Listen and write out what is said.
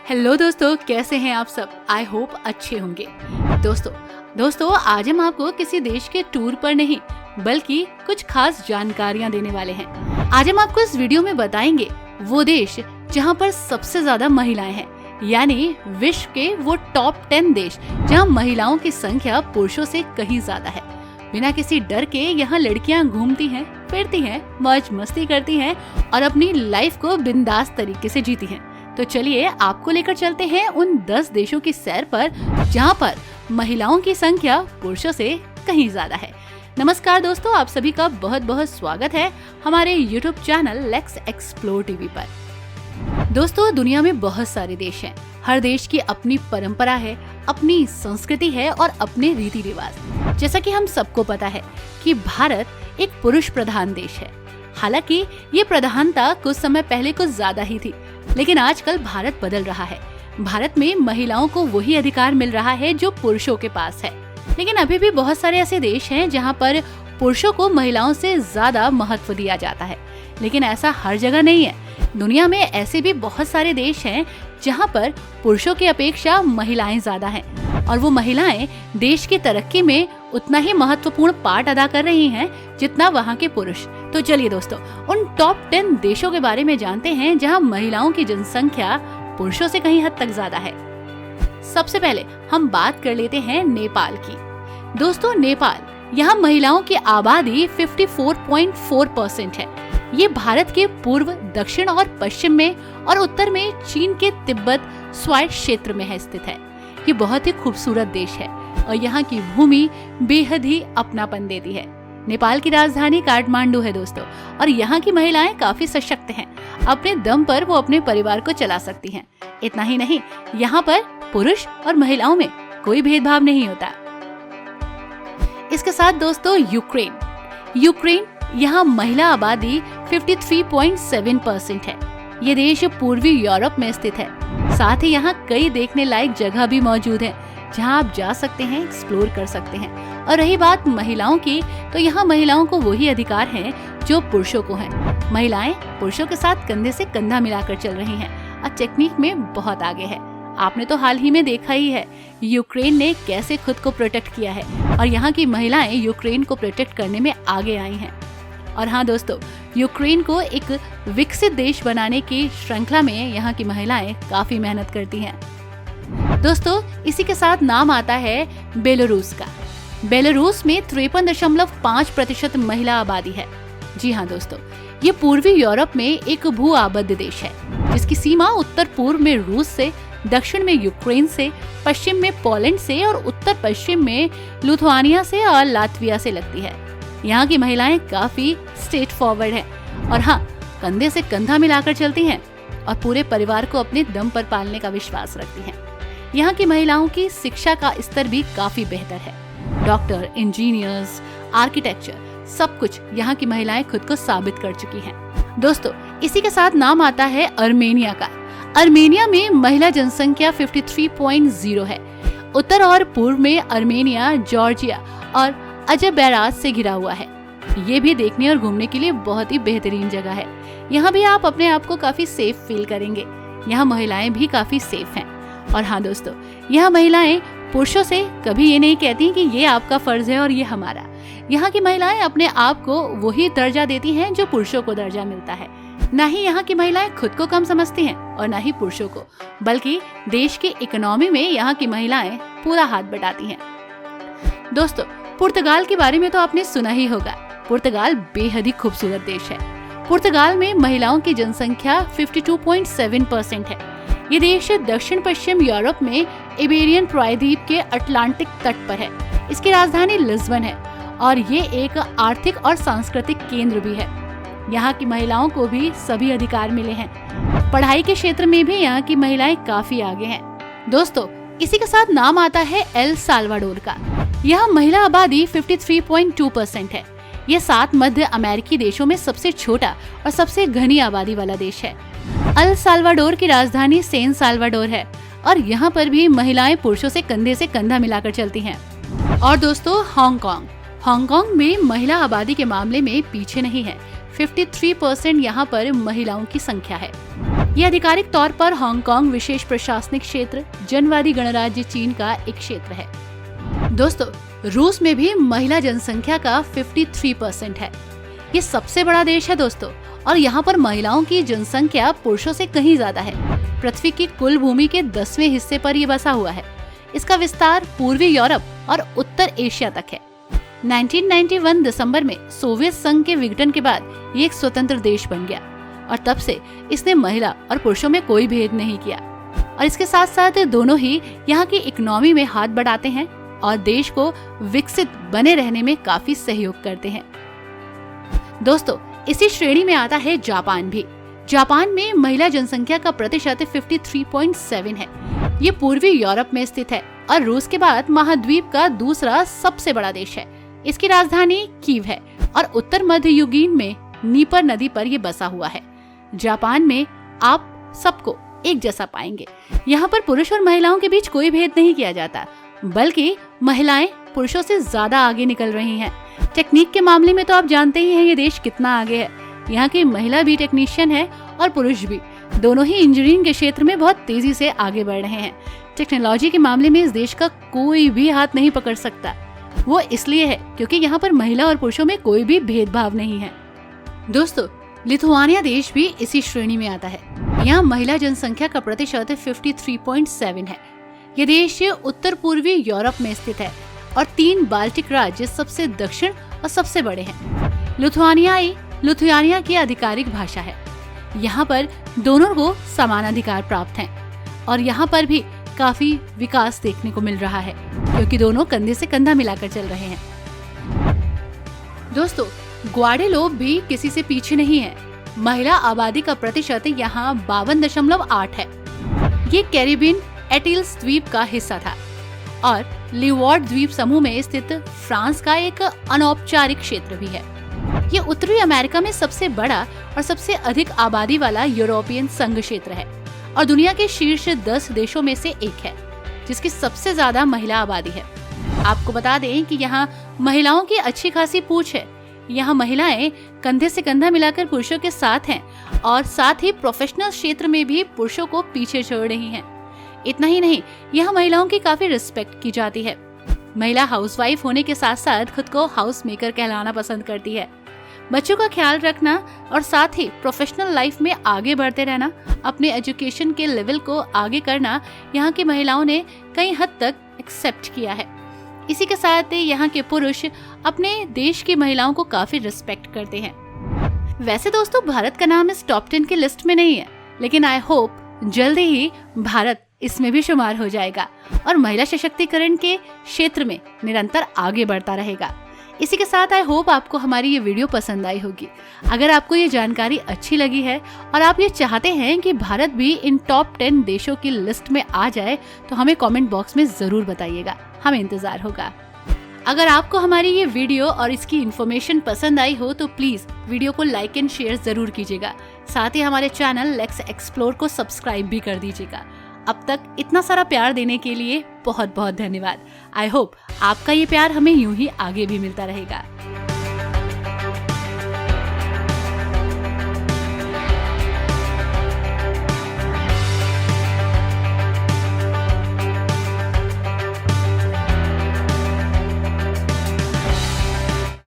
Hello दोस्तों, कैसे हैं आप सब? आई होप अच्छे होंगे। दोस्तों आज हम आपको किसी देश के टूर पर नहीं बल्कि कुछ खास जानकारियां देने वाले हैं। आज हम आपको इस वीडियो में बताएंगे वो देश जहां पर सबसे ज्यादा महिलाएं हैं, यानी विश्व के वो टॉप 10 देश जहां महिलाओं की संख्या पुरुषों से कहीं ज्यादा है। बिना किसी डर के यहाँ लड़कियां घूमती हैं, फिरती हैं, मौज मस्ती करती हैं और अपनी लाइफ को बिंदास तरीके से जीती हैं। तो चलिए आपको लेकर चलते हैं उन 10 देशों की सैर पर जहां पर महिलाओं की संख्या पुरुषों से कहीं ज्यादा है। नमस्कार दोस्तों, आप सभी का बहुत बहुत स्वागत है हमारे YouTube channel let's explore TV पर। दोस्तों दुनिया में बहुत सारे देश हैं, हर देश की अपनी परंपरा है, अपनी संस्कृति है और अपने रीति रिवाज। जैसा कि हम सबको पता है कि भारत एक पुरुष प्रधान देश है। हालांकि ये प्रधानता कुछ समय पहले कुछ ज्यादा ही थी, लेकिन आजकल भारत बदल रहा है। भारत में महिलाओं को वही अधिकार मिल रहा है जो पुरुषों के पास है। लेकिन अभी भी बहुत सारे ऐसे देश हैं जहां पर पुरुषों को महिलाओं से ज्यादा महत्व दिया जाता है, लेकिन ऐसा हर जगह नहीं है। दुनिया में ऐसे भी बहुत सारे देश हैं जहां पर पुरुषों की अपेक्षा महिलाएं ज्यादा हैं और वो महिलाएं देश की तरक्की में उतना ही महत्वपूर्ण पार्ट अदा कर रही हैं जितना वहां के पुरुष। तो चलिए दोस्तों उन टॉप 10 देशों के बारे में जानते हैं जहां महिलाओं की जनसंख्या पुरुषों से कहीं हद तक ज्यादा है। सबसे पहले हम बात कर लेते हैं नेपाल की। दोस्तों नेपाल, यहाँ महिलाओं की आबादी 54.4% है। ये भारत के पूर्व, दक्षिण और पश्चिम में और उत्तर में चीन के तिब्बत स्वायत्त क्षेत्र में है स्थित है। ये बहुत ही खूबसूरत देश है और यहाँ की भूमि बेहद ही अपनापन देती है। नेपाल की राजधानी काठमांडू है दोस्तों, और यहाँ की महिलाएं काफी सशक्त हैं। अपने दम पर वो अपने परिवार को चला सकती हैं। इतना ही नहीं, यहाँ पर पुरुष और महिलाओं में कोई भेदभाव नहीं होता। इसके साथ दोस्तों यूक्रेन, यहाँ महिला आबादी 53.7% है। ये देश पूर्वी यूरोप में स्थित है। साथ ही यहाँ कई देखने लायक जगह भी मौजूद है जहाँ आप जा सकते हैं, एक्सप्लोर कर सकते हैं। और रही बात महिलाओं की, तो यहाँ महिलाओं को वही अधिकार हैं जो पुरुषों को हैं। महिलाएं पुरुषों के साथ कंधे से कंधा मिलाकर चल रही हैं और टेक्निक में बहुत आगे है। आपने तो हाल ही में देखा ही है यूक्रेन ने कैसे खुद को प्रोटेक्ट किया है और यहाँ की महिलाएं यूक्रेन को प्रोटेक्ट करने में आगे आई हैं। और हाँ दोस्तों, यूक्रेन को एक विकसित देश बनाने की श्रृंखला में यहाँ की महिलाएं काफी मेहनत करती हैं। दोस्तों इसी के साथ नाम आता है बेलारूस का। बेलारूस में 53.5% महिला आबादी है। जी हाँ दोस्तों, ये पूर्वी यूरोप में एक भू आबद्ध देश है जिसकी सीमा उत्तर पूर्व में रूस से, दक्षिण में यूक्रेन से, पश्चिम में पोलैंड से और उत्तर पश्चिम में लिथुआनिया से और लातविया से लगती है। यहाँ की महिलाएं काफी स्ट्रेट फॉरवर्ड हैं और हाँ, कंधे से कंधा मिलाकर चलती हैं और पूरे परिवार को अपने दम पर पालने का विश्वास रखती हैं। यहाँ की महिलाओं की शिक्षा का स्तर भी काफी बेहतर है। डॉक्टर, इंजीनियर्स, आर्किटेक्चर, सब कुछ यहाँ की महिलाएं खुद को साबित कर चुकी हैं। दोस्तों इसी के साथ नाम आता है अर्मेनिया का। अर्मेनिया में महिला जनसंख्या 53.0 है। उत्तर और पूर्व में अर्मेनिया, जॉर्जिया और अज़रबैजान से घिरा हुआ है। ये भी देखने और घूमने के लिए बहुत ही बेहतरीन जगह है। यहाँ भी आप अपने आप को काफी सेफ फील करेंगे। यहाँ महिलाएं भी काफी सेफ हैं। और हाँ दोस्तों, यहाँ महिलाएं पुरुषों से कभी ये नहीं कहती कि ये आपका फर्ज है और ये हमारा। यहाँ की महिलाएं अपने आप को वही दर्जा देती हैं जो पुरुषों को दर्जा मिलता है। न ही यहाँ की महिलाएं खुद को कम समझती हैं और न ही पुरुषों को, बल्कि देश की इकोनॉमी में यहाँ की महिलाएं पूरा हाथ बटाती हैं। दोस्तों पुर्तगाल के बारे में तो आपने सुना ही होगा। पुर्तगाल बेहद ही खूबसूरत देश है। पुर्तगाल में महिलाओं की जनसंख्या 52.7% है। ये देश दक्षिण पश्चिम यूरोप में इबेरियन प्रायद्वीप के अटलांटिक तट पर है। इसकी राजधानी लिस्बन है और ये एक आर्थिक और सांस्कृतिक केंद्र भी है। यहाँ की महिलाओं को भी सभी अधिकार मिले हैं। पढ़ाई के क्षेत्र में भी यहाँ की महिलाएं काफी आगे हैं। दोस्तों इसी के साथ नाम आता है एल साल्वाडोर का। यहाँ महिला आबादी 53.2% है। ये 7 मध्य अमेरिकी देशों में सबसे छोटा और सबसे घनी आबादी वाला देश है। एल साल्वाडोर की राजधानी सैन साल्वाडोर है और यहाँ पर भी महिलाएं पुरुषों से कंधे से कंधा मिलाकर चलती हैं। और दोस्तों हांगकांग में महिला आबादी के मामले में पीछे नहीं है। 53% यहाँ पर महिलाओं की संख्या है। ये आधिकारिक तौर पर हांगकांग विशेष प्रशासनिक क्षेत्र जनवादी गणराज्य चीन का एक क्षेत्र है। दोस्तों, रूस में भी महिला जनसंख्या का 53% है। ये सबसे बड़ा देश है दोस्तों, और यहाँ पर महिलाओं की जनसंख्या पुरुषों से कहीं ज्यादा है। पृथ्वी की कुल भूमि के 10वें हिस्से पर ये बसा हुआ है। इसका विस्तार पूर्वी यूरोप और उत्तर एशिया तक है। 1991 दिसंबर में सोवियत संघ के विघटन के बाद ये एक स्वतंत्र देश बन गया, और तब से इसने महिला और पुरुषों में कोई भेद नहीं किया। और इसके साथ साथ दोनों ही यहाँ की इकोनॉमी में हाथ बढ़ाते हैं और देश को विकसित बने रहने में काफी सहयोग करते हैं। दोस्तों, इसी श्रेणी में आता है जापान भी। जापान में महिला जनसंख्या का प्रतिशत 53.7 है। ये पूर्वी यूरोप में स्थित है और रूस के बाद महाद्वीप का दूसरा सबसे बड़ा देश है। इसकी राजधानी कीव है और उत्तर मध्य युगीन में नीपर नदी पर यह बसा हुआ है। जापान में आप सबको एक जैसा पाएंगे। यहाँ पर पुरुष और महिलाओं के बीच कोई भेद नहीं किया जाता, बल्कि महिलाएं पुरुषों से ज्यादा आगे निकल रही हैं। टेक्निक के मामले में तो आप जानते ही हैं ये देश कितना आगे है। यहाँ की महिला भी टेक्नीशियन है और पुरुष भी, दोनों ही इंजीनियरिंग के क्षेत्र में बहुत तेजी से आगे बढ़ रहे हैं। टेक्नोलॉजी के मामले में इस देश का कोई भी हाथ नहीं पकड़ सकता। वो इसलिए है क्योंकि यहाँ पर महिला और पुरुषों में कोई भी भेदभाव नहीं है। दोस्तों, लिथुआनिया देश भी इसी श्रेणी में आता है। यहाँ महिला जनसंख्या का प्रतिशत 53.7 है। ये देश उत्तर पूर्वी यूरोप में स्थित है और 3 बाल्टिक राज्य सबसे दक्षिण और सबसे बड़े हैं। लिथुआनिया की आधिकारिक भाषा है। यहाँ पर दोनों को समान अधिकार प्राप्त हैं और यहाँ पर भी काफी विकास देखने को मिल रहा है क्योंकि दोनों कंधे से कंधा मिलाकर चल रहे हैं। दोस्तों, ग्वाडेलोप भी किसी से पीछे नहीं है। महिला आबादी का प्रतिशत यहाँ 52.8 है। ये कैरिबियन एटिल्स द्वीप का हिस्सा था और लीवार्ड द्वीप समूह में स्थित फ्रांस का एक अनौपचारिक क्षेत्र भी है। ये उत्तरी अमेरिका में सबसे बड़ा और सबसे अधिक आबादी वाला यूरोपियन संघ क्षेत्र है और दुनिया के शीर्ष 10 देशों में से एक है जिसकी सबसे ज्यादा महिला आबादी है। आपको बता दें कि यहाँ महिलाओं की अच्छी खासी पूछ है। यहाँ महिलाएं कंधे से कंधा मिलाकर पुरुषों के साथ हैं और साथ ही प्रोफेशनल क्षेत्र में भी पुरुषों को पीछे छोड़ रही हैं। इतना ही नहीं, यहाँ महिलाओं की काफी रिस्पेक्ट की जाती है। महिला हाउसवाइफ होने के साथ साथ खुद को हाउस मेकर कहलाना पसंद करती है। बच्चों का ख्याल रखना और साथ ही प्रोफेशनल लाइफ में आगे बढ़ते रहना, अपने एजुकेशन के लेवल को आगे करना यहाँ की महिलाओं ने कई हद तक एक्सेप्ट किया है। इसी के साथ यहाँ के पुरुष अपने देश की महिलाओं को काफी रिस्पेक्ट करते हैं। वैसे दोस्तों, भारत का नाम इस टॉप 10 की लिस्ट में नहीं है, लेकिन आई होप जल्दी ही भारत इसमें भी शुमार हो जाएगा और महिला सशक्तिकरण के क्षेत्र में निरंतर आगे बढ़ता रहेगा। इसी के साथ आई होप आपको हमारी ये वीडियो पसंद आई होगी। अगर आपको ये जानकारी अच्छी लगी है और आप ये चाहते हैं कि भारत भी इन टॉप 10 देशों की लिस्ट में आ जाए तो हमें कमेंट बॉक्स में जरूर बताइएगा, हमें इंतजार होगा। अगर आपको हमारी ये वीडियो और इसकी इन्फॉर्मेशन पसंद आई हो तो प्लीज वीडियो को लाइक एंड शेयर जरूर कीजिएगा। साथ ही हमारे चैनल लेट्स एक्सप्लोर को सब्सक्राइब भी कर दीजिएगा। अब तक इतना सारा प्यार देने के लिए बहुत बहुत धन्यवाद। आई होप आपका ये प्यार हमें यूं ही आगे भी मिलता रहेगा।